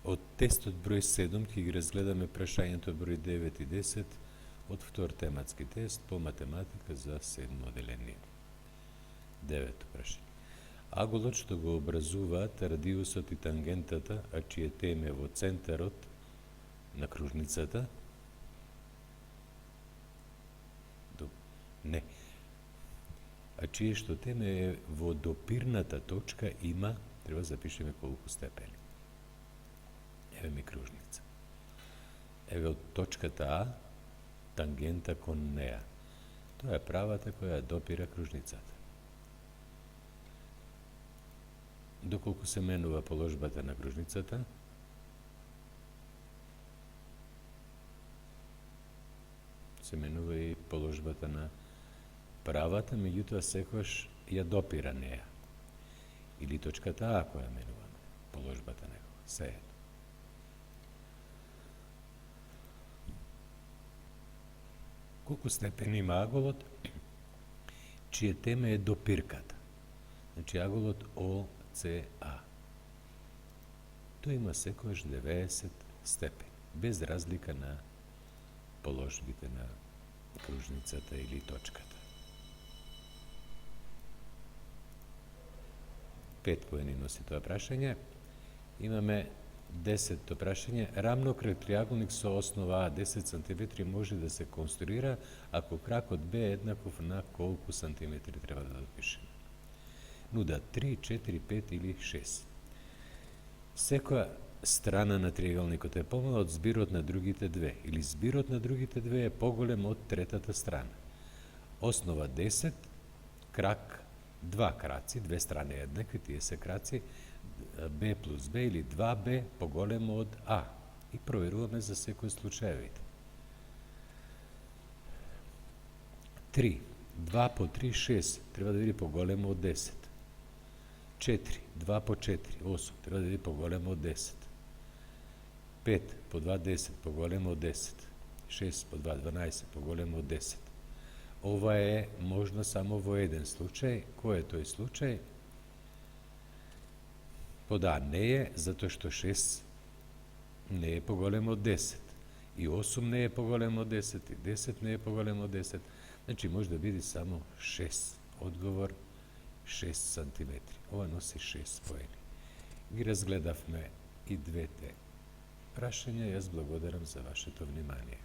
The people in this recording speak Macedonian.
Од тестот број 7 ќе ги разгледаме прашањето број 9 и 10 од втор тематски тест по математика за 7 одделение. 9 прашање. Аголот што го образуваат радиусот и тангентата, а чие теме во центарот на кружницата, не, а чие што теме е во допирната точка има, треба да запишеме колку степени. Еве ми кружница. Еве од точката А, тангента кон неа. Тоа е правата која допира кружницата. Доколку се менува положбата на кружницата, се менува и положбата на правата, меѓутоа секогаш ја допира неа. Или точката А која менуваме, положбата некога, се едно. Колку степени има аголот, чие теме е допирката. Значи аголот ОЦА. Тој има секојаш 90 степени, без разлика на положбите на кружницата или точката. 5 поени носи тоа прашање. Имаме 10-то прашање. Рамнокраг триаголник со основа А 10 см може да се конструира ако кракот Б е еднаков на колку сантиметри треба да допишеме. Нуда 3, 4, 5 или 6. Секоја страна на триаголникот е помала од збирот на другите две, или збирот на другите две е поголем од третата страна. Основа 10, крак 2 краци, две страни еднакви, тие се краци, B плюс B или 2B поголемо од А. И проверуваме за секој случаевите. 3. 2 по 3, 6, треба да биде поголемо од 10. 4. 2 по 4, 8, треба да биде поголемо од 10. 5 по 2, 10, поголемо од 10. 6 по 2, 12, поголемо од 10. Ова е можно само во еден случај. Кој е тој случај? Да, не е, затоа што 6 не е поголемо од 10. И 8 не е поголемо од 10, и 10 не е поголемо од 10. Значи може да биде само 6. Одговор 6 сантиметри. Ова носи 6 поени. Ги разгледавме и двете прашања. Јас благодарам за вашето внимание.